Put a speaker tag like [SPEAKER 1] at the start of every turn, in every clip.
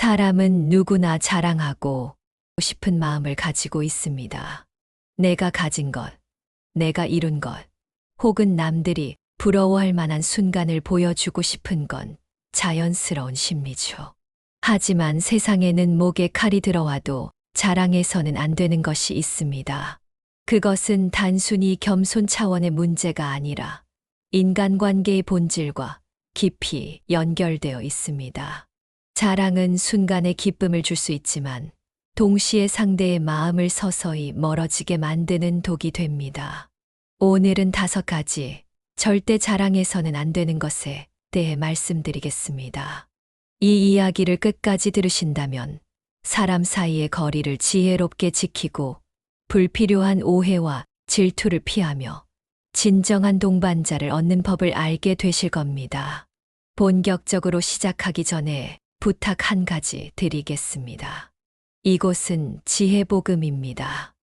[SPEAKER 1] 사람은 누구나 자랑하고 싶은 마음을 가지고 있습니다. 내가 가진 것, 내가 이룬 것, 혹은 남들이 부러워할 만한 순간을 보여주고 싶은 건 자연스러운 심리죠. 하지만 세상에는 목에 칼이 들어와도 자랑해서는 안 되는 것이 있습니다. 그것은 단순히 겸손 차원의 문제가 아니라 인간관계의 본질과 깊이 연결되어 있습니다. 자랑은 순간의 기쁨을 줄 수 있지만 동시에 상대의 마음을 서서히 멀어지게 만드는 독이 됩니다. 오늘은 5가지 절대 자랑해서는 안 되는 것에 대해 말씀드리겠습니다. 이 이야기를 끝까지 들으신다면 사람 사이의 거리를 지혜롭게 지키고 불필요한 오해와 질투를 피하며 진정한 동반자를 얻는 법을 알게 되실 겁니다. 본격적으로 시작하기 전에 부탁 한 가지 드리겠습니다. 이곳은 지혜복음입니다.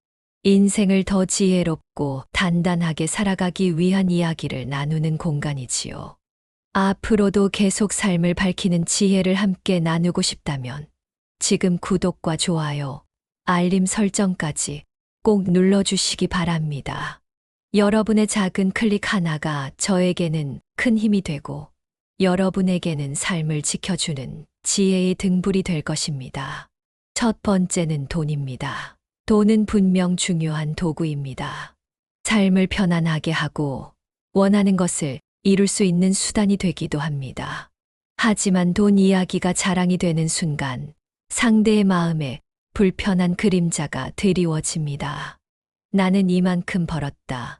[SPEAKER 1] 인생을 더 지혜롭고 단단하게 살아가기 위한 이야기를 나누는 공간이지요. 앞으로도 계속 삶을 밝히는 지혜를 함께 나누고 싶다면 지금 구독과 좋아요, 알림 설정까지 꼭 눌러주시기 바랍니다. 여러분의 작은 클릭 하나가 저에게는 큰 힘이 되고 여러분에게는 삶을 지켜주는 지혜의 등불이 될 것입니다. 첫 번째는 돈입니다. 돈은 분명 중요한 도구입니다. 삶을 편안하게 하고 원하는 것을 이룰 수 있는 수단이 되기도 합니다. 하지만 돈 이야기가 자랑이 되는 순간 상대의 마음에 불편한 그림자가 드리워집니다. 나는 이만큼 벌었다.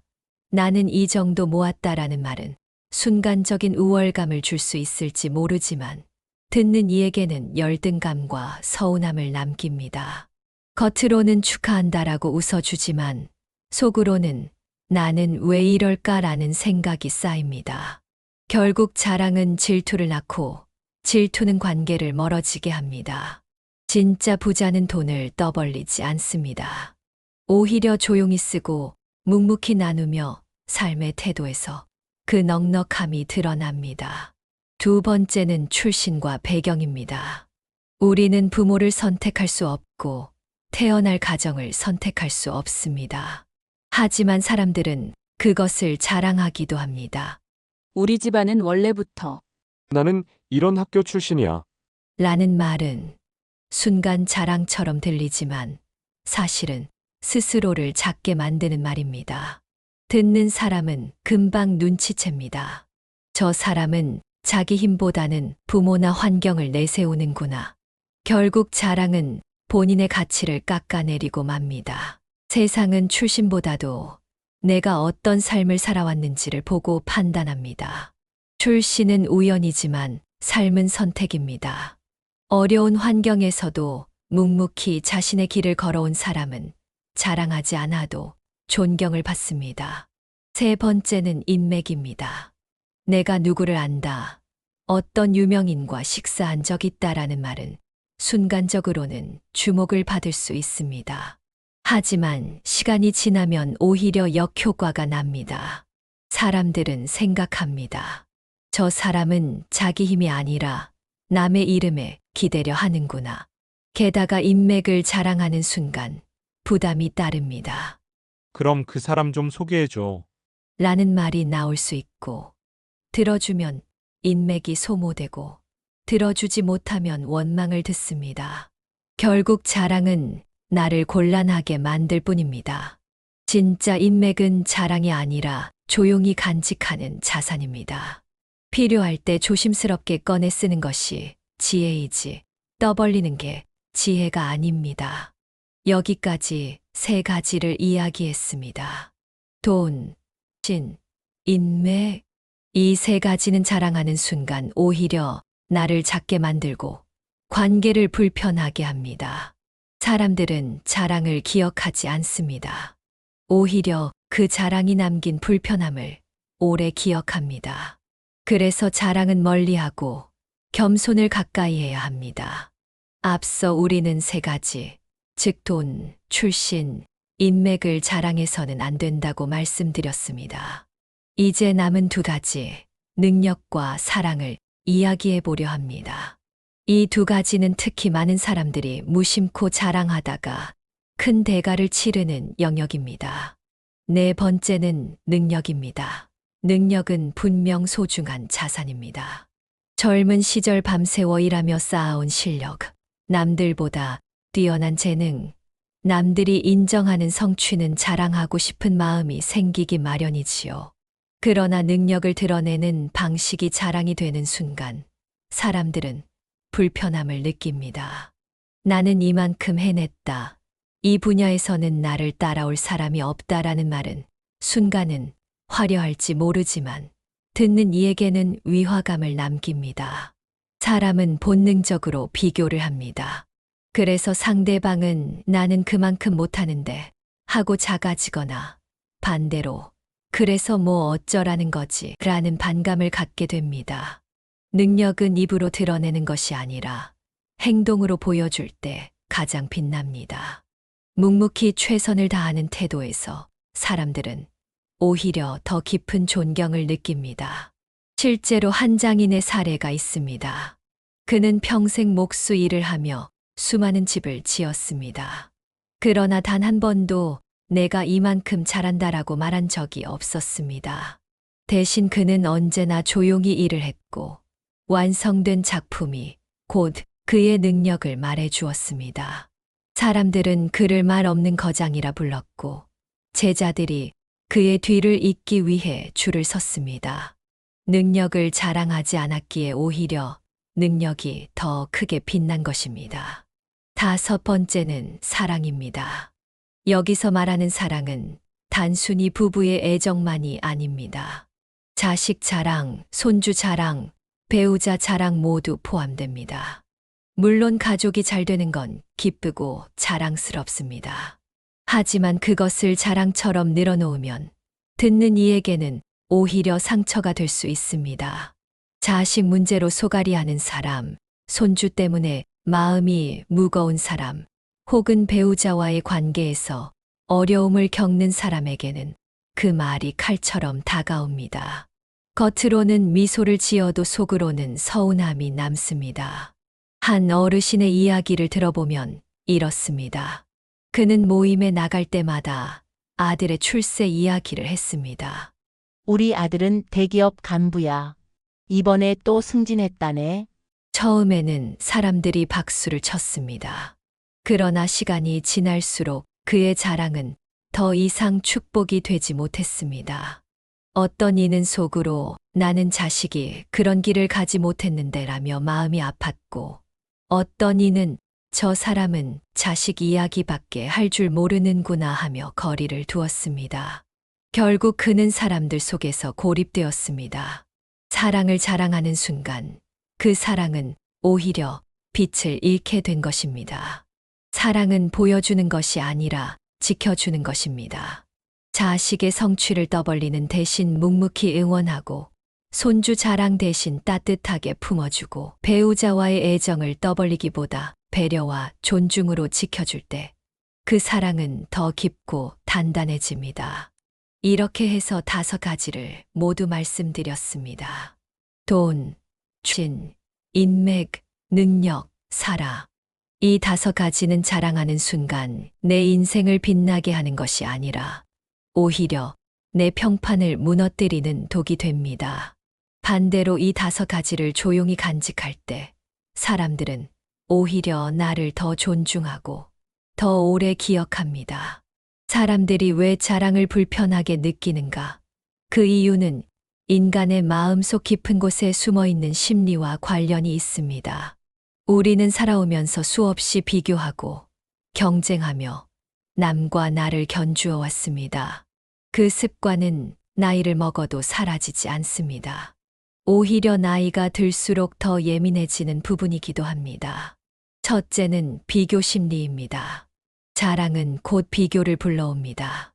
[SPEAKER 1] 나는 이 정도 모았다라는 말은 순간적인 우월감을 줄 수 있을지 모르지만 듣는 이에게는 열등감과 서운함을 남깁니다. 겉으로는 축하한다라고 웃어주지만 속으로는 나는 왜 이럴까라는 생각이 쌓입니다. 결국 자랑은 질투를 낳고 질투는 관계를 멀어지게 합니다. 진짜 부자는 돈을 떠벌리지 않습니다. 오히려 조용히 쓰고 묵묵히 나누며 삶의 태도에서 그 넉넉함이 드러납니다. 두 번째는 출신과 배경입니다. 우리는 부모를 선택할 수 없고 태어날 가정을 선택할 수 없습니다. 하지만 사람들은 그것을 자랑하기도 합니다.
[SPEAKER 2] 우리 집안은 원래부터
[SPEAKER 3] 나는 이런 학교 출신이야.
[SPEAKER 1] 라는 말은 순간 자랑처럼 들리지만 사실은 스스로를 작게 만드는 말입니다. 듣는 사람은 금방 눈치챕니다. 저 사람은 자기 힘보다는 부모나 환경을 내세우는구나. 결국 자랑은 본인의 가치를 깎아내리고 맙니다. 세상은 출신보다도 내가 어떤 삶을 살아왔는지를 보고 판단합니다. 출신은 우연이지만 삶은 선택입니다. 어려운 환경에서도 묵묵히 자신의 길을 걸어온 사람은 자랑하지 않아도 존경을 받습니다. 세 번째는 인맥입니다. 내가 누구를 안다, 어떤 유명인과 식사한 적 있다라는 말은 순간적으로는 주목을 받을 수 있습니다. 하지만 시간이 지나면 오히려 역효과가 납니다. 사람들은 생각합니다. 저 사람은 자기 힘이 아니라 남의 이름에 기대려 하는구나. 게다가 인맥을 자랑하는 순간 부담이 따릅니다.
[SPEAKER 3] 그럼 그 사람 좀 소개해줘.
[SPEAKER 1] 라는 말이 나올 수 있고, 들어주면 인맥이 소모되고, 들어주지 못하면 원망을 듣습니다. 결국 자랑은 나를 곤란하게 만들 뿐입니다. 진짜 인맥은 자랑이 아니라 조용히 간직하는 자산입니다. 필요할 때 조심스럽게 꺼내 쓰는 것이 지혜이지 떠벌리는 게 지혜가 아닙니다. 여기까지 3가지를 이야기했습니다. 돈, 신, 인맥. 이 3가지는 자랑하는 순간 오히려 나를 작게 만들고 관계를 불편하게 합니다. 사람들은 자랑을 기억하지 않습니다. 오히려 그 자랑이 남긴 불편함을 오래 기억합니다. 그래서 자랑은 멀리하고 겸손을 가까이 해야 합니다. 앞서 우리는 3가지, 즉 돈, 출신, 인맥을 자랑해서는 안 된다고 말씀드렸습니다. 이제 남은 2가지, 능력과 사랑을 이야기해 보려 합니다. 이 두 가지는 특히 많은 사람들이 무심코 자랑하다가 큰 대가를 치르는 영역입니다. 네 번째는 능력입니다. 능력은 분명 소중한 자산입니다. 젊은 시절 밤새워 일하며 쌓아온 실력, 남들보다 뛰어난 재능, 남들이 인정하는 성취는 자랑하고 싶은 마음이 생기기 마련이지요. 그러나 능력을 드러내는 방식이 자랑이 되는 순간, 사람들은 불편함을 느낍니다. 나는 이만큼 해냈다. 이 분야에서는 나를 따라올 사람이 없다라는 말은 순간은 화려할지 모르지만 듣는 이에게는 위화감을 남깁니다. 사람은 본능적으로 비교를 합니다. 그래서 상대방은 나는 그만큼 못하는데 하고 작아지거나 반대로 그래서 뭐 어쩌라는 거지 라는 반감을 갖게 됩니다. 능력은 입으로 드러내는 것이 아니라 행동으로 보여줄 때 가장 빛납니다. 묵묵히 최선을 다하는 태도에서 사람들은 오히려 더 깊은 존경을 느낍니다. 실제로 한 장인의 사례가 있습니다. 그는 평생 목수 일을 하며 수많은 집을 지었습니다. 그러나 단 한 번도 내가 이만큼 잘한다라고 말한 적이 없었습니다. 대신 그는 언제나 조용히 일을 했고 완성된 작품이 곧 그의 능력을 말해 주었습니다. 사람들은 그를 말 없는 거장이라 불렀고 제자들이 그의 뒤를 잇기 위해 줄을 섰습니다. 능력을 자랑하지 않았기에 오히려 능력이 더 크게 빛난 것입니다. 다섯 번째는 사랑입니다. 여기서 말하는 사랑은 단순히 부부의 애정만이 아닙니다. 자식 자랑, 손주 자랑, 배우자 자랑 모두 포함됩니다. 물론 가족이 잘 되는 건 기쁘고 자랑스럽습니다. 하지만 그것을 자랑처럼 늘어놓으면 듣는 이에게는 오히려 상처가 될 수 있습니다. 자식 문제로 소갈이하는 사람, 손주 때문에 마음이 무거운 사람, 혹은 배우자와의 관계에서 어려움을 겪는 사람에게는 그 말이 칼처럼 다가옵니다. 겉으로는 미소를 지어도 속으로는 서운함이 남습니다. 한 어르신의 이야기를 들어보면 이렇습니다. 그는 모임에 나갈 때마다 아들의 출세 이야기를 했습니다.
[SPEAKER 4] 우리 아들은 대기업 간부야. 이번에 또 승진했다네.
[SPEAKER 1] 처음에는 사람들이 박수를 쳤습니다. 그러나 시간이 지날수록 그의 자랑은 더 이상 축복이 되지 못했습니다. 어떤 이는 속으로 나는 자식이 그런 길을 가지 못했는데라며 마음이 아팠고, 어떤 이는 저 사람은 자식 이야기밖에 할 줄 모르는구나 하며 거리를 두었습니다. 결국 그는 사람들 속에서 고립되었습니다. 사랑을 자랑하는 순간 그 사랑은 오히려 빛을 잃게 된 것입니다. 사랑은 보여주는 것이 아니라 지켜주는 것입니다. 자식의 성취를 떠벌리는 대신 묵묵히 응원하고, 손주 자랑 대신 따뜻하게 품어주고, 배우자와의 애정을 떠벌리기보다 배려와 존중으로 지켜줄 때 그 사랑은 더 깊고 단단해집니다. 이렇게 해서 5가지를 모두 말씀드렸습니다. 돈, 신, 인맥, 능력, 사랑. 이 5가지는 자랑하는 순간 내 인생을 빛나게 하는 것이 아니라 오히려 내 평판을 무너뜨리는 독이 됩니다. 반대로 이 5가지를 조용히 간직할 때 사람들은 오히려 나를 더 존중하고 더 오래 기억합니다. 사람들이 왜 자랑을 불편하게 느끼는가? 그 이유는 인간의 마음속 깊은 곳에 숨어 있는 심리와 관련이 있습니다. 우리는 살아오면서 수없이 비교하고 경쟁하며 남과 나를 견주어 왔습니다. 그 습관은 나이를 먹어도 사라지지 않습니다. 오히려 나이가 들수록 더 예민해지는 부분이기도 합니다. 첫째는 비교 심리입니다. 자랑은 곧 비교를 불러옵니다.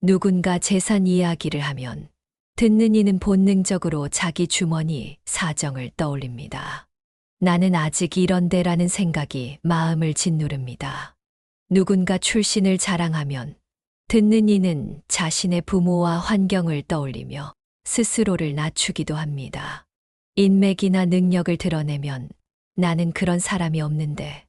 [SPEAKER 1] 누군가 재산 이야기를 하면 듣는 이는 본능적으로 자기 주머니 사정을 떠올립니다. 나는 아직 이런데라는 생각이 마음을 짓누릅니다. 누군가 출신을 자랑하면 듣는 이는 자신의 부모와 환경을 떠올리며 스스로를 낮추기도 합니다. 인맥이나 능력을 드러내면 나는 그런 사람이 없는데,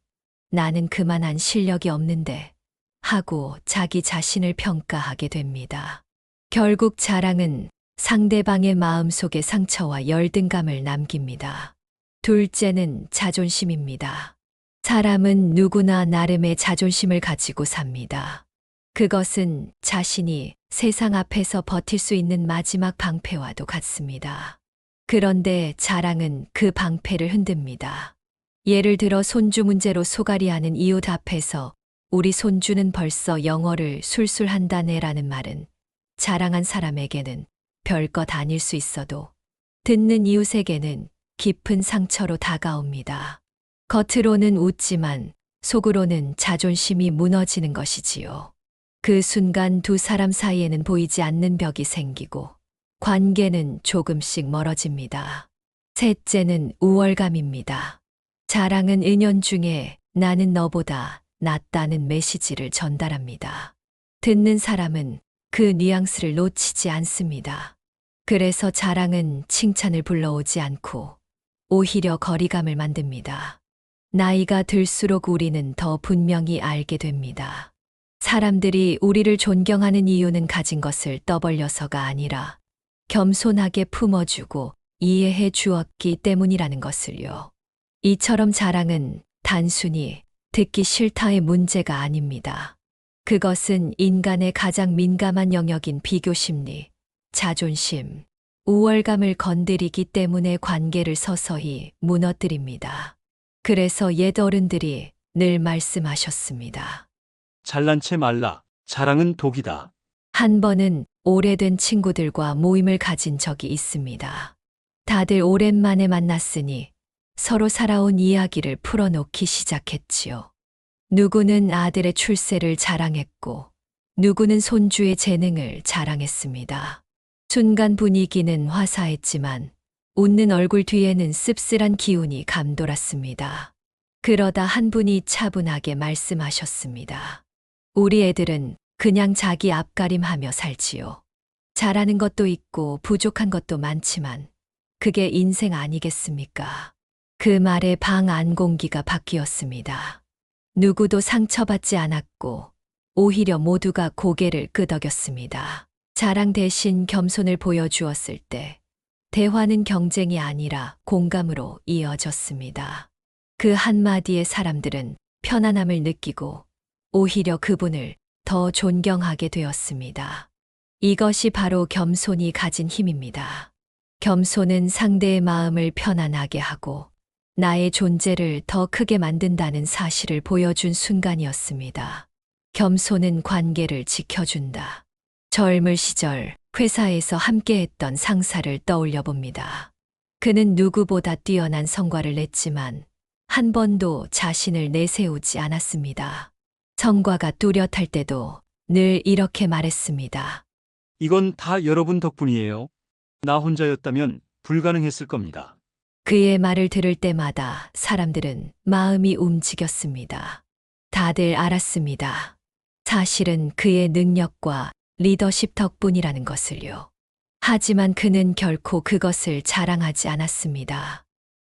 [SPEAKER 1] 나는 그만한 실력이 없는데, 하고 자기 자신을 평가하게 됩니다. 결국 자랑은 상대방의 마음속에 상처와 열등감을 남깁니다. 둘째는 자존심입니다. 사람은 누구나 나름의 자존심을 가지고 삽니다. 그것은 자신이 세상 앞에서 버틸 수 있는 마지막 방패와도 같습니다. 그런데 자랑은 그 방패를 흔듭니다. 예를 들어 손주 문제로 소갈이하는 이웃 앞에서 우리 손주는 벌써 영어를 술술 한다네라는 말은 자랑한 사람에게는 별것 아닐 수 있어도 듣는 이웃에게는 깊은 상처로 다가옵니다. 겉으로는 웃지만 속으로는 자존심이 무너지는 것이지요. 그 순간 두 사람 사이에는 보이지 않는 벽이 생기고 관계는 조금씩 멀어집니다. 셋째는 우월감입니다. 자랑은 은연중에 나는 너보다 낫다는 메시지를 전달합니다. 듣는 사람은 그 뉘앙스를 놓치지 않습니다. 그래서 자랑은 칭찬을 불러오지 않고 오히려 거리감을 만듭니다. 나이가 들수록 우리는 더 분명히 알게 됩니다. 사람들이 우리를 존경하는 이유는 가진 것을 떠벌려서가 아니라 겸손하게 품어주고 이해해 주었기 때문이라는 것을요. 이처럼 자랑은 단순히 듣기 싫다의 문제가 아닙니다. 그것은 인간의 가장 민감한 영역인 비교 심리, 자존심, 우월감을 건드리기 때문에 관계를 서서히 무너뜨립니다. 그래서 옛 어른들이 늘 말씀하셨습니다.
[SPEAKER 5] 잘난 체 말라. 자랑은 독이다.
[SPEAKER 1] 한 번은 오래된 친구들과 모임을 가진 적이 있습니다. 다들 오랜만에 만났으니 서로 살아온 이야기를 풀어놓기 시작했지요. 누구는 아들의 출세를 자랑했고, 누구는 손주의 재능을 자랑했습니다. 순간 분위기는 화사했지만 웃는 얼굴 뒤에는 씁쓸한 기운이 감돌았습니다. 그러다 한 분이 차분하게 말씀하셨습니다. 우리 애들은 그냥 자기 앞가림하며 살지요. 잘하는 것도 있고 부족한 것도 많지만 그게 인생 아니겠습니까? 그 말에 방 안 공기가 바뀌었습니다. 누구도 상처받지 않았고 오히려 모두가 고개를 끄덕였습니다. 자랑 대신 겸손을 보여주었을 때 대화는 경쟁이 아니라 공감으로 이어졌습니다. 그 한마디에 사람들은 편안함을 느끼고 오히려 그분을 더 존경하게 되었습니다. 이것이 바로 겸손이 가진 힘입니다. 겸손은 상대의 마음을 편안하게 하고 나의 존재를 더 크게 만든다는 사실을 보여준 순간이었습니다. 겸손은 관계를 지켜준다. 젊을 시절 회사에서 함께했던 상사를 떠올려 봅니다. 그는 누구보다 뛰어난 성과를 냈지만 한 번도 자신을 내세우지 않았습니다. 성과가 뚜렷할 때도 늘 이렇게 말했습니다.
[SPEAKER 5] 이건 다 여러분 덕분이에요. 나 혼자였다면 불가능했을 겁니다.
[SPEAKER 1] 그의 말을 들을 때마다 사람들은 마음이 움직였습니다. 다들 알았습니다. 사실은 그의 능력과 리더십 덕분이라는 것을요. 하지만 그는 결코 그것을 자랑하지 않았습니다.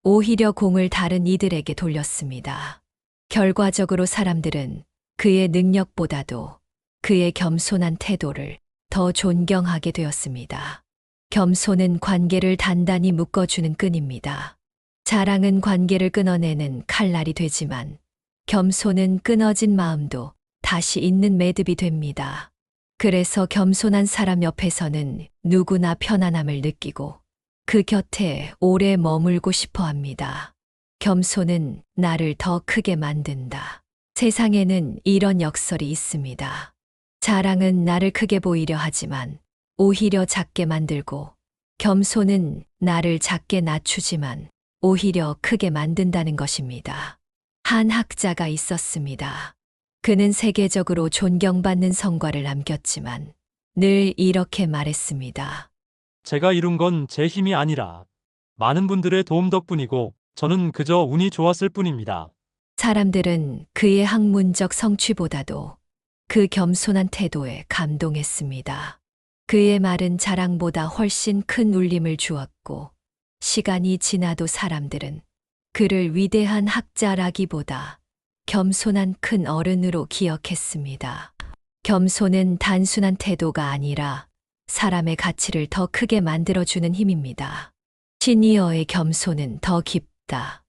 [SPEAKER 1] 오히려 공을 다른 이들에게 돌렸습니다. 결과적으로 사람들은 그의 능력보다도 그의 겸손한 태도를 더 존경하게 되었습니다. 겸손은 관계를 단단히 묶어주는 끈입니다. 자랑은 관계를 끊어내는 칼날이 되지만 겸손은 끊어진 마음도 다시 잇는 매듭이 됩니다. 그래서 겸손한 사람 옆에서는 누구나 편안함을 느끼고 그 곁에 오래 머물고 싶어 합니다. 겸손은 나를 더 크게 만든다. 세상에는 이런 역설이 있습니다. 자랑은 나를 크게 보이려 하지만 오히려 작게 만들고 겸손은 나를 작게 낮추지만 오히려 크게 만든다는 것입니다. 한 학자가 있었습니다. 그는 세계적으로 존경받는 성과를 남겼지만 늘 이렇게 말했습니다.
[SPEAKER 6] 제가 이룬 건 제 힘이 아니라 많은 분들의 도움 덕분이고 저는 그저 운이 좋았을 뿐입니다.
[SPEAKER 1] 사람들은 그의 학문적 성취보다도 그 겸손한 태도에 감동했습니다. 그의 말은 자랑보다 훨씬 큰 울림을 주었고 시간이 지나도 사람들은 그를 위대한 학자라기보다 겸손한 큰 어른으로 기억했습니다. 겸손은 단순한 태도가 아니라 사람의 가치를 더 크게 만들어주는 힘입니다. 시니어의 겸손은 더 깊다.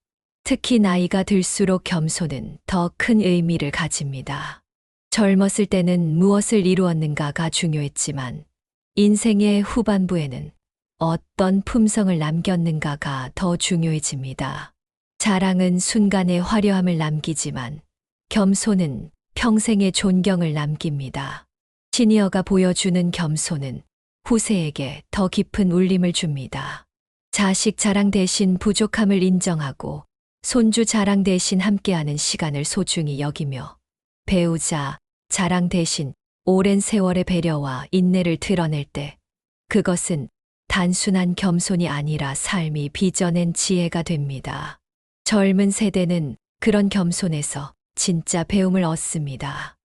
[SPEAKER 1] 특히 나이가 들수록 겸손은 더 큰 의미를 가집니다. 젊었을 때는 무엇을 이루었는가가 중요했지만 인생의 후반부에는 어떤 품성을 남겼는가가 더 중요해집니다. 자랑은 순간의 화려함을 남기지만 겸손은 평생의 존경을 남깁니다. 시니어가 보여주는 겸손은 후세에게 더 깊은 울림을 줍니다. 자식 자랑 대신 부족함을 인정하고 손주 자랑 대신 함께하는 시간을 소중히 여기며 배우자 자랑 대신 오랜 세월의 배려와 인내를 드러낼 때 그것은 단순한 겸손이 아니라 삶이 빚어낸 지혜가 됩니다. 젊은 세대는 그런 겸손에서 진짜 배움을 얻습니다.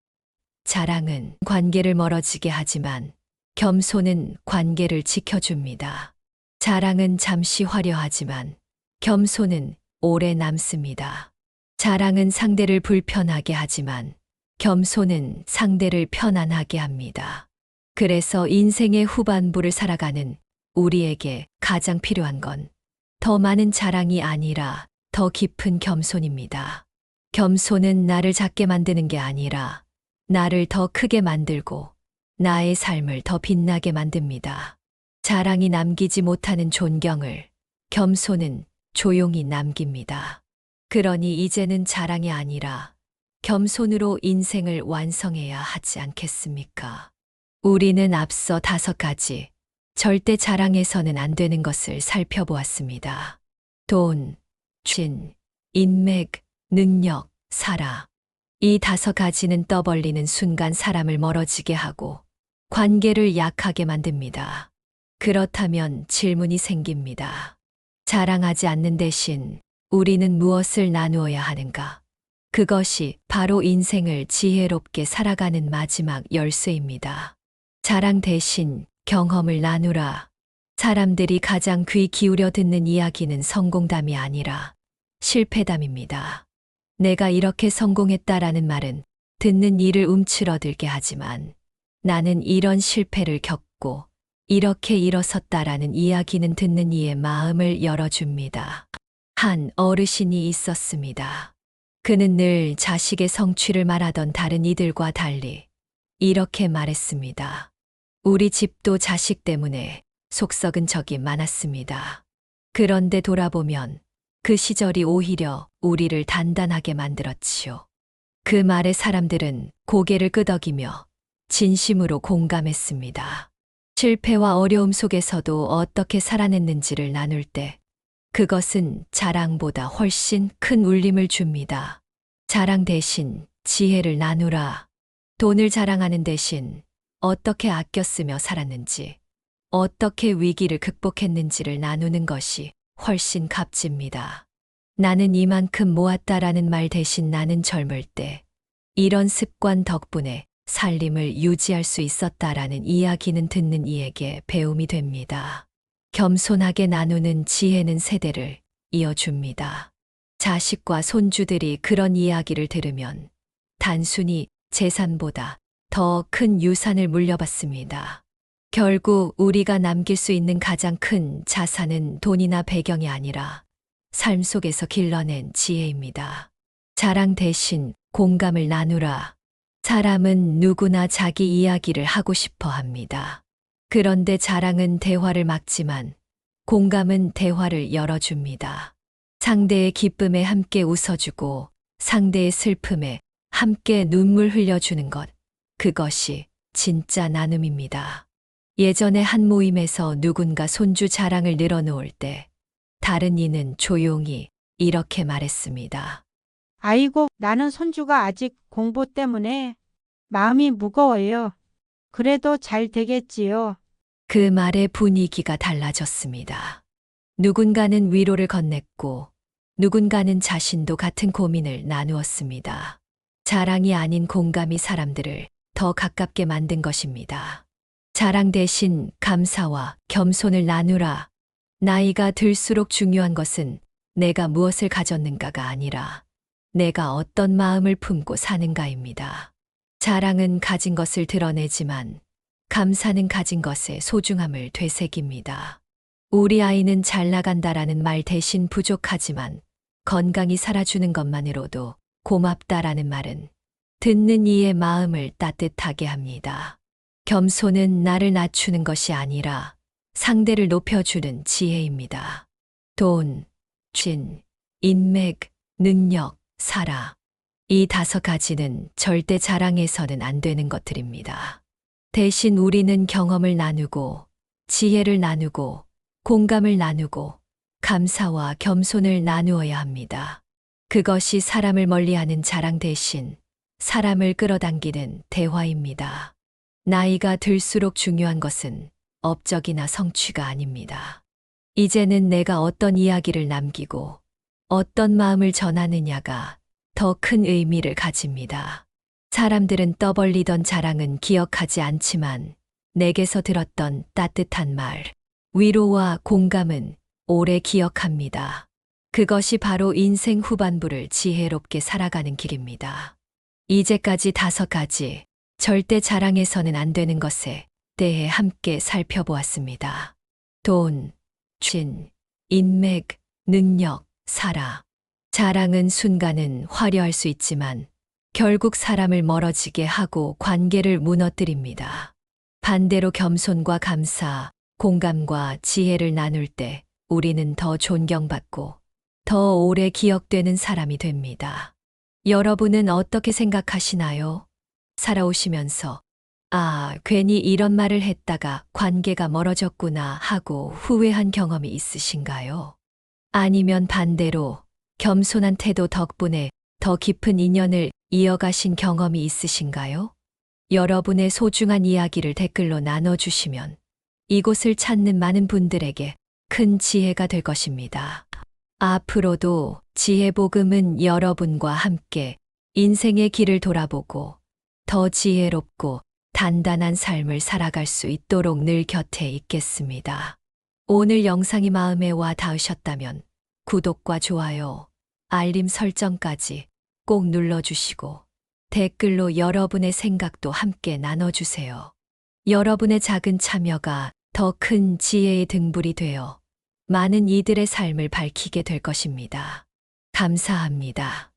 [SPEAKER 1] 자랑은 관계를 멀어지게 하지만 겸손은 관계를 지켜줍니다. 자랑은 잠시 화려하지만 겸손은 오래 남습니다. 자랑은 상대를 불편하게 하지만 겸손은 상대를 편안하게 합니다. 그래서 인생의 후반부를 살아가는 우리에게 가장 필요한 건 더 많은 자랑이 아니라 더 깊은 겸손입니다. 겸손은 나를 작게 만드는 게 아니라 나를 더 크게 만들고 나의 삶을 더 빛나게 만듭니다. 자랑이 남기지 못하는 존경을 겸손은 조용히 남깁니다. 그러니 이제는 자랑이 아니라 겸손으로 인생을 완성해야 하지 않겠습니까? 우리는 앞서 5가지 절대 자랑해서는 안 되는 것을 살펴보았습니다. 돈, 진, 인맥, 능력, 사라. 이 5가지는 떠벌리는 순간 사람을 멀어지게 하고 관계를 약하게 만듭니다. 그렇다면 질문이 생깁니다. 자랑하지 않는 대신 우리는 무엇을 나누어야 하는가? 그것이 바로 인생을 지혜롭게 살아가는 마지막 열쇠입니다. 자랑 대신 경험을 나누라. 사람들이 가장 귀 기울여 듣는 이야기는 성공담이 아니라 실패담입니다. 내가 이렇게 성공했다라는 말은 듣는 이를 움츠러들게 하지만 나는 이런 실패를 겪고 이렇게 일어섰다라는 이야기는 듣는 이의 마음을 열어줍니다. 한 어르신이 있었습니다. 그는 늘 자식의 성취를 말하던 다른 이들과 달리 이렇게 말했습니다. 우리 집도 자식 때문에 속썩은 적이 많았습니다. 그런데 돌아보면 그 시절이 오히려 우리를 단단하게 만들었지요. 그 말에 사람들은 고개를 끄덕이며 진심으로 공감했습니다. 실패와 어려움 속에서도 어떻게 살아냈는지를 나눌 때 그것은 자랑보다 훨씬 큰 울림을 줍니다. 자랑 대신 지혜를 나누라. 돈을 자랑하는 대신 어떻게 아껴 쓰며 살았는지, 어떻게 위기를 극복했는지를 나누는 것이 훨씬 값집니다. 나는 이만큼 모았다라는 말 대신 나는 젊을 때 이런 습관 덕분에 살림을 유지할 수 있었다라는 이야기는 듣는 이에게 배움이 됩니다. 겸손하게 나누는 지혜는 세대를 이어줍니다. 자식과 손주들이 그런 이야기를 들으면 단순히 재산보다 더 큰 유산을 물려받습니다. 결국 우리가 남길 수 있는 가장 큰 자산은 돈이나 배경이 아니라 삶 속에서 길러낸 지혜입니다. 자랑 대신 공감을 나누라. 사람은 누구나 자기 이야기를 하고 싶어 합니다. 그런데 자랑은 대화를 막지만 공감은 대화를 열어줍니다. 상대의 기쁨에 함께 웃어주고 상대의 슬픔에 함께 눈물 흘려주는 것. 그것이 진짜 나눔입니다. 예전에 한 모임에서 누군가 손주 자랑을 늘어놓을 때 다른 이는 조용히 이렇게 말했습니다.
[SPEAKER 7] 아이고, 나는 손주가 아직 공부 때문에 마음이 무거워요. 그래도 잘 되겠지요.
[SPEAKER 1] 그 말에 분위기가 달라졌습니다. 누군가는 위로를 건넸고 누군가는 자신도 같은 고민을 나누었습니다. 자랑이 아닌 공감이 사람들을 더 가깝게 만든 것입니다. 자랑 대신 감사와 겸손을 나누라. 나이가 들수록 중요한 것은 내가 무엇을 가졌는가가 아니라 내가 어떤 마음을 품고 사는가입니다. 자랑은 가진 것을 드러내지만 감사는 가진 것의 소중함을 되새깁니다. 우리 아이는 잘 나간다라는 말 대신 부족하지만 건강히 살아주는 것만으로도 고맙다라는 말은 듣는 이의 마음을 따뜻하게 합니다. 겸손은 나를 낮추는 것이 아니라 상대를 높여주는 지혜입니다. 돈, 진, 인맥, 능력, 살아. 이 5가지는 절대 자랑해서는 안 되는 것들입니다. 대신 우리는 경험을 나누고, 지혜를 나누고, 공감을 나누고, 감사와 겸손을 나누어야 합니다. 그것이 사람을 멀리하는 자랑 대신 사람을 끌어당기는 대화입니다. 나이가 들수록 중요한 것은 업적이나 성취가 아닙니다. 이제는 내가 어떤 이야기를 남기고 어떤 마음을 전하느냐가 더 큰 의미를 가집니다. 사람들은 떠벌리던 자랑은 기억하지 않지만 내게서 들었던 따뜻한 말, 위로와 공감은 오래 기억합니다. 그것이 바로 인생 후반부를 지혜롭게 살아가는 길입니다. 이제까지 5가지 절대 자랑해서는 안 되는 것에 대해 함께 살펴보았습니다. 돈, 진, 인맥, 능력, 살아. 자랑은 순간은 화려할 수 있지만 결국 사람을 멀어지게 하고 관계를 무너뜨립니다. 반대로 겸손과 감사, 공감과 지혜를 나눌 때 우리는 더 존경받고 더 오래 기억되는 사람이 됩니다. 여러분은 어떻게 생각하시나요? 살아오시면서 괜히 이런 말을 했다가 관계가 멀어졌구나 하고 후회한 경험이 있으신가요? 아니면 반대로 겸손한 태도 덕분에 더 깊은 인연을 이어가신 경험이 있으신가요? 여러분의 소중한 이야기를 댓글로 나눠주시면 이곳을 찾는 많은 분들에게 큰 지혜가 될 것입니다. 앞으로도 지혜복음은 여러분과 함께 인생의 길을 돌아보고 더 지혜롭고 단단한 삶을 살아갈 수 있도록 늘 곁에 있겠습니다. 오늘 영상이 마음에 와 닿으셨다면 구독과 좋아요, 알림 설정까지 꼭 눌러주시고 댓글로 여러분의 생각도 함께 나눠주세요. 여러분의 작은 참여가 더 큰 지혜의 등불이 되어 많은 이들의 삶을 밝히게 될 것입니다. 감사합니다.